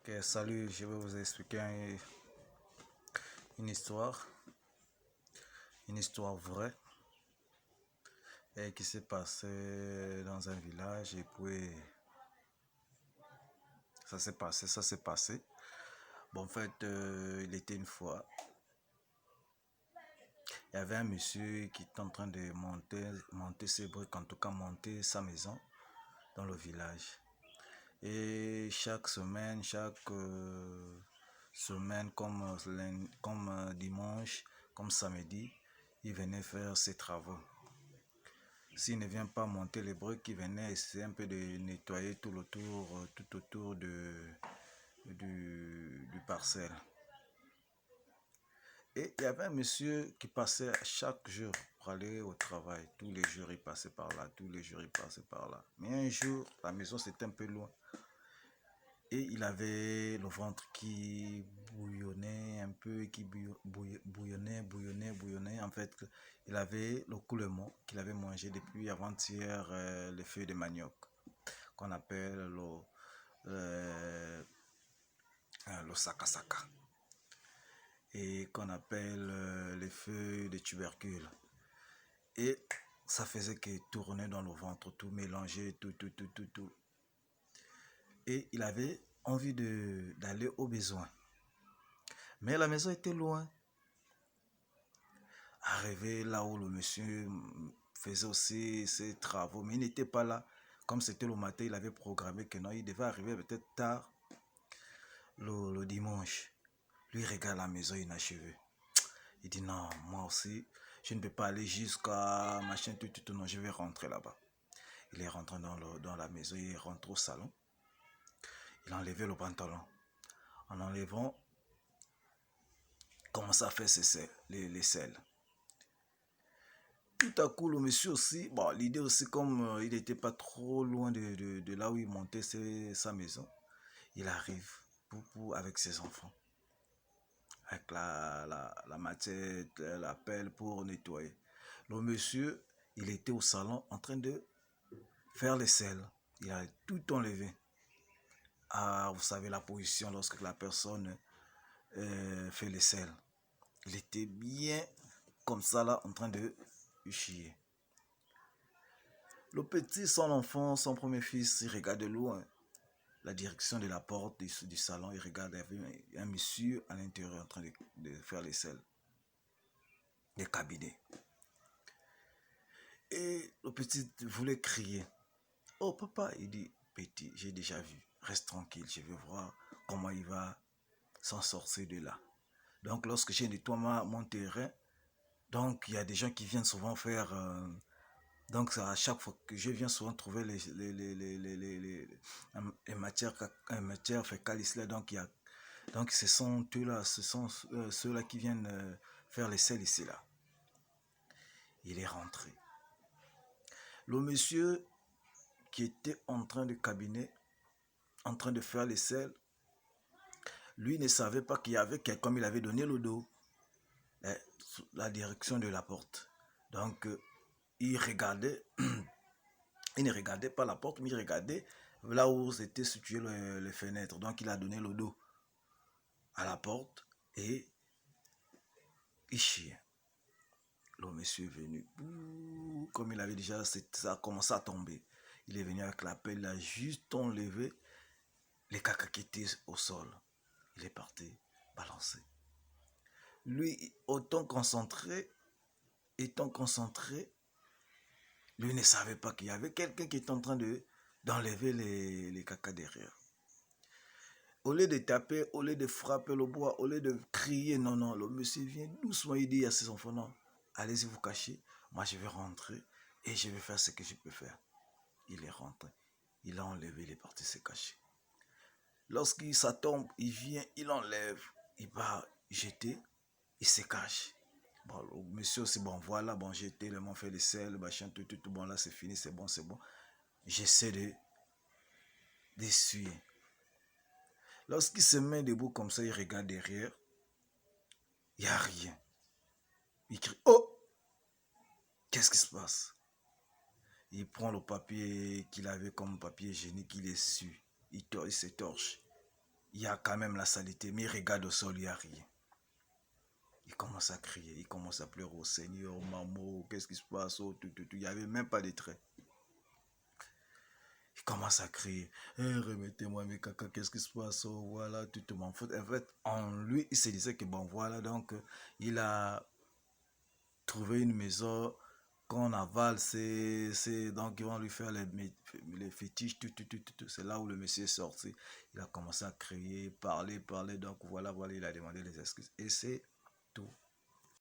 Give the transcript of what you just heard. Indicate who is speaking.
Speaker 1: Ok, salut, je vais vous expliquer une histoire, une histoire vraie et qui s'est passée dans un village et puis ça s'est passé. Bon, en fait, il était une fois, il y avait un monsieur qui était en train de monter ses briques, en tout cas monter sa maison dans le village. Et chaque semaine, comme dimanche, comme samedi, il venait faire ses travaux. S'il ne vient pas monter les briques, il venait essayer un peu de nettoyer tout autour du parcelle. Et il y avait un monsieur qui passait chaque jour pour aller au travail. Tous les jours, il passait par là, tous les jours, il passait par là. Mais un jour, la maison c'était un peu loin. Et il avait le ventre qui bouillonnait un peu, qui bouillonnait. En fait, il avait le coulement qu'il avait mangé depuis avant-hier, les feuilles de manioc, qu'on appelle le saka et qu'on appelle les feuilles de tubercule. Et ça faisait qu'il tournait dans le ventre, tout mélangé, tout. Et il avait envie d'aller au besoin. Mais la maison était loin. Arrivé là où le monsieur faisait aussi ses travaux, mais il n'était pas là. Comme c'était le matin, il avait programmé que non, il devait arriver peut-être tard le dimanche. Lui, il regarde la maison inachevée. Il dit non, moi aussi, je ne peux pas aller jusqu'à machin, tout, non, je vais rentrer là-bas. Il est rentré dans la maison, il est rentré au salon. Il a enlevé le pantalon. En enlevant, il commence à faire les selles. Tout à coup, le monsieur aussi, bon, l'idée aussi, comme il n'était pas trop loin de là où il montait sa maison, il arrive avec ses enfants, avec la machette, la pelle pour nettoyer. Le monsieur, il était au salon en train de faire les selles. Il a tout enlevé. Ah, vous savez la position lorsque la personne fait les selles. Il était bien comme ça là, en train de chier. Le petit, son enfant, son premier fils, il regarde de loin la direction de la porte du salon. Il regarde, il y avait un monsieur à l'intérieur en train de faire les selles, des cabinets. Et le petit voulait crier. Oh papa, il dit, petit, j'ai déjà vu. Reste tranquille, je vais voir comment il va s'en sortir de là. Donc lorsque j'ai nettoyé mon terrain, donc il y a des gens qui viennent souvent faire... donc à chaque fois que je viens souvent trouver les matières fécales ici, là, donc ce sont eux-là, ce sont ceux-là qui viennent faire les selles ici là. Il est rentré. Le monsieur qui était en train de cabiner, en train de faire les selles, lui ne savait pas qu'il y avait quelqu'un, comme il avait donné le dos, la direction de la porte. Donc il regardait, il ne regardait pas la porte, mais il regardait là où étaient situées les fenêtres. Donc il a donné le dos à la porte et il chiait. Le monsieur est venu, comme il avait déjà, ça a commencé à tomber. Il est venu avec la pelle, il a juste enlevé les caca qui étaient au sol. Il est parti balancer. Lui, étant concentré, lui ne savait pas qu'il y avait quelqu'un qui était en train d'enlever les caca derrière. Au lieu de taper, au lieu de frapper le bois, au lieu de crier, non, non, le monsieur vient doucement, il dit à ses enfants, non, allez-y vous cacher, moi je vais rentrer et je vais faire ce que je peux faire. Il est rentré, il a enlevé, il est parti se cacher. Lorsqu'il ça tombe, il vient, il enlève, il va jeter, il se cache. Bon, le monsieur aussi, bon, voilà, bon, j'ai tellement fait les selles, machin, tout, bon, là, c'est fini, c'est bon, c'est bon. J'essaie d'essuyer. Lorsqu'il se met debout comme ça, il regarde derrière, il n'y a rien. Il crie, oh, qu'est-ce qui se passe? Il prend le papier qu'il avait comme papier hygiénique, il essuie, il s'étorche. il y a quand même la saleté, mais il regarde au sol, il n'y a rien. Il commence à crier, il commence à pleurer au Seigneur, maman, qu'est-ce qui se passe, oh, il n'y avait même pas de traits. Il commence à crier, remettez-moi mes caca, qu'est-ce qui se passe, oh, voilà, tu m'en fous. En fait, en lui, il se disait que bon, voilà, donc, il a trouvé une maison qu'on avale, donc ils vont lui faire les fétiches, c'est là où le monsieur est sorti. Il a commencé à crier, parler, donc voilà, il a demandé les excuses. Et c'est tout.